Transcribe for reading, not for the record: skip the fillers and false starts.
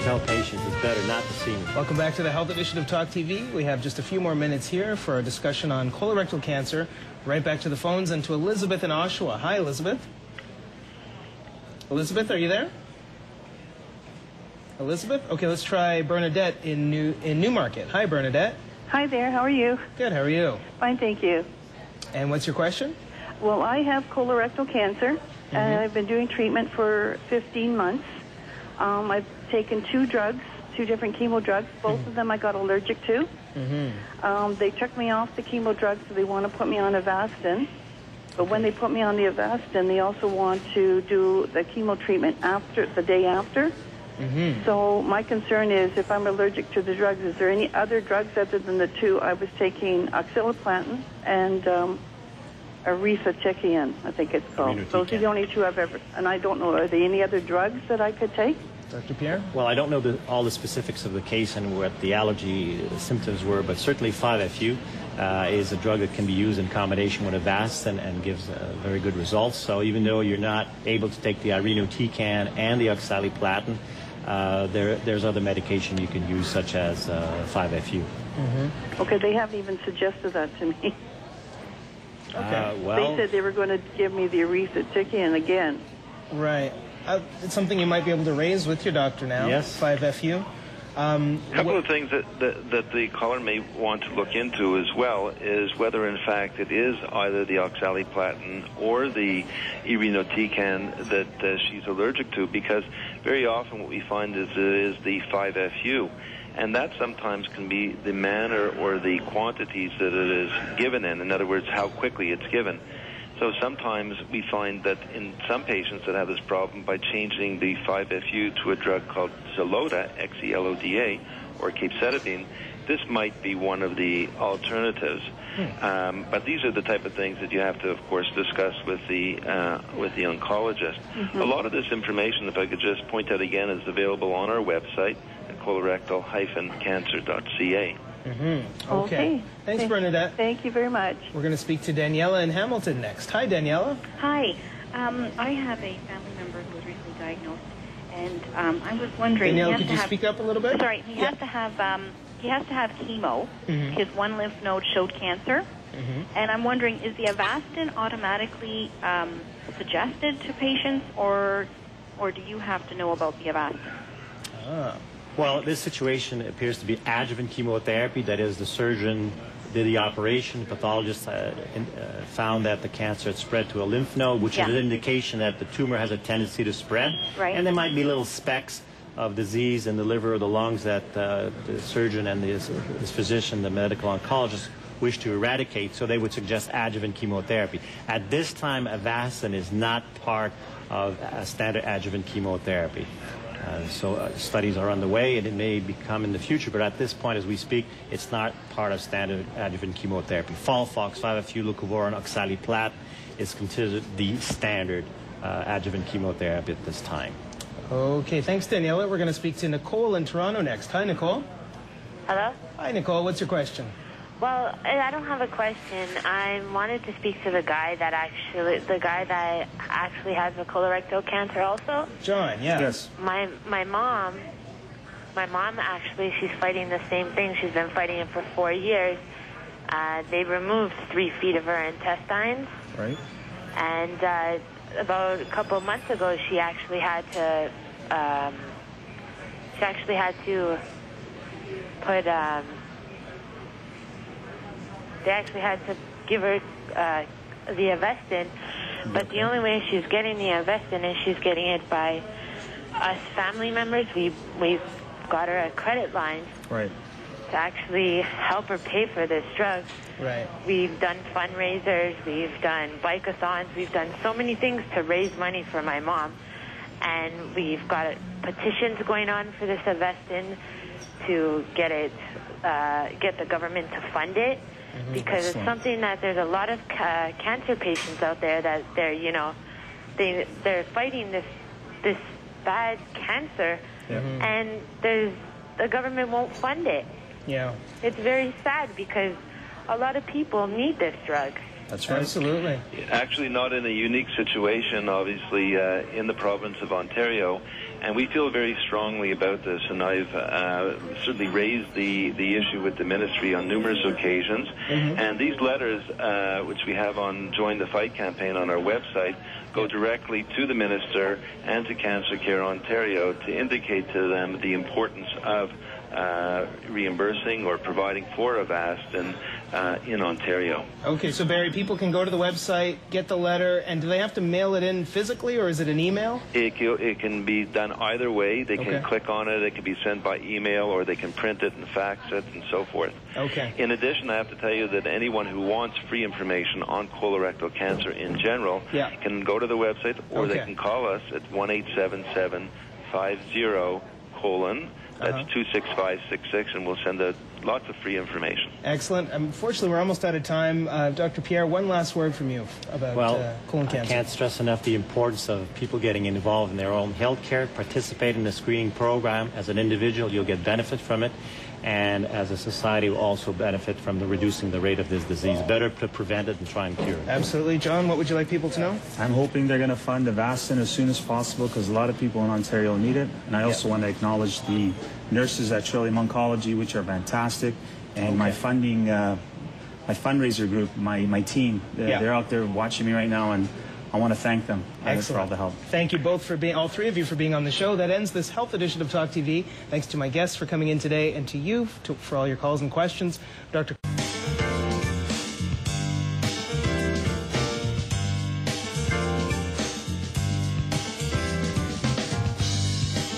tell patients it's better not to see me. Welcome back to the Health Edition of Talk TV. We have just a few more minutes here for a discussion on colorectal cancer. Right back to the phones and to Elizabeth in Oshawa. Hi, Elizabeth. Elizabeth, are you there? Elizabeth? Okay, let's try Bernadette in Newmarket. Hi, Bernadette. Hi there, how are you? Good, how are you? Fine, thank you. And what's your question? Well, I have colorectal cancer, and I've been doing treatment for 15 months. I've taken two different chemo drugs. Both of them I got allergic to. They took me off the chemo drugs, so they want to put me on Avastin. But when they put me on the Avastin, they also want to do the chemo treatment the day after. So my concern is, if I'm allergic to the drugs, is there any other drugs other than the two? I was taking oxaliplatin and erythroticaine, I think it's called. Those are the only two I've ever, and I don't know, are there any other drugs that I could take? Dr. Pierre? Well, I don't know all the specifics of the case and what the allergy symptoms were, but certainly 5-FU is a drug that can be used in combination with Avastin and gives very good results. So even though you're not able to take the irinotecan and the oxaliplatin, there's other medication you can use, such as 5-FU. Okay, they haven't even suggested that to me. Okay. Well, they said they were going to give me the erythroticaine again. Right. It's something you might be able to raise with your doctor now. Yes. 5-FU. A couple of things that the caller may want to look into as well is whether, in fact, it is either the oxaliplatin or the irinotecan that she's allergic to, because very often what we find is it is the 5-FU. And that sometimes can be the manner or the quantities that it is given in other words, how quickly it's given. So sometimes we find that in some patients that have this problem, by changing the 5-FU to a drug called Xeloda, Xeloda, or capecitabine, this might be one of the alternatives. But these are the type of things that you have to, of course, discuss with the oncologist. A lot of this information, if I could just point out again, is available on our website at colorectal-cancer.ca. Okay. Thanks, Bernadette. Thank you very much. We're going to speak to Daniela in Hamilton next. Hi, Daniela. Hi. I have a family member who was recently diagnosed, and I was wondering. Daniela, could you speak up a little bit? Sorry, he has to have chemo. His one lymph node showed cancer, and I'm wondering, is the Avastin automatically suggested to patients, or do you have to know about the Avastin? Well, this situation appears to be adjuvant chemotherapy. That is, the surgeon did the operation, the pathologist found that the cancer had spread to a lymph node, which is an indication that the tumor has a tendency to spread. Right. And there might be little specks of disease in the liver or the lungs that the surgeon and his physician, the medical oncologist, wish to eradicate, so they would suggest adjuvant chemotherapy. At this time, Avastin is not part of a standard adjuvant chemotherapy. So studies are underway, and it may become in the future, but at this point, as we speak, it's not part of standard adjuvant chemotherapy. FOLFOX, 5-FU, leucovorin, oxaliplatin is considered the standard adjuvant chemotherapy at this time. Okay, thanks, Daniela. We're going to speak to Nicole in Toronto next. Hi, Nicole. Hello? Hi, Nicole. What's your question? Well, I don't have a question. I wanted to speak to the guy that actually has the colorectal cancer also. John, yes. My mom actually, she's fighting the same thing. She's been fighting it for 4 years. They removed 3 feet of her intestines. Right. And about a couple of months ago, she actually had to put. They actually had to give her the Avastin, but the only way she's getting the Avastin is she's getting it by us family members. We've got her a credit line to actually help her pay for this drug. Right. We've done fundraisers, we've done bike-a-thons, we've done so many things to raise money for my mom, and we've got petitions going on for this Avastin to get the government to fund it. Because it's something that there's a lot of cancer patients out there that they're fighting this bad cancer, and the government won't fund it. Yeah. It's very sad because a lot of people need this drug. That's right. Absolutely. Actually, not in a unique situation, obviously, in the province of Ontario. And we feel very strongly about this, and I've certainly raised the issue with the ministry on numerous occasions. And these letters, which we have on Join the Fight campaign on our website, go directly to the minister and to Cancer Care Ontario to indicate to them the importance of reimbursing or providing for Avastin in Ontario. Okay, so Barry, people can go to the website, get the letter, and do they have to mail it in physically, or is it an email? It can be done either way. They can click on it, it can be sent by email, or they can print it and fax it and so forth. Okay. In addition, I have to tell you that anyone who wants free information on colorectal cancer in general can go to the website, or they can call us at 1-877-50-. That's 26566, and we'll send out lots of free information. Excellent. Unfortunately, we're almost out of time. Dr. Pierre, one last word from you about colon cancer. I can't stress enough the importance of people getting involved in their own health care, participate in the screening program. As an individual, you'll get benefit from it, and as a society, we'll also benefit from reducing the rate of this disease. Better to prevent it and try and cure it. Absolutely. John, what would you like people to know? I'm hoping they're going to fund Avastin as soon as possible, because a lot of people in Ontario need it. And I also want to acknowledge the nurses at Trillium Oncology, which are fantastic, and my funding, my fundraiser group, my team. They're out there watching me right now, and I want to thank them for all the help. Thank you both for being, all three of you, for being on the show. That ends this health edition of Talk TV. Thanks to my guests for coming in today, and to you for all your calls and questions. Dr.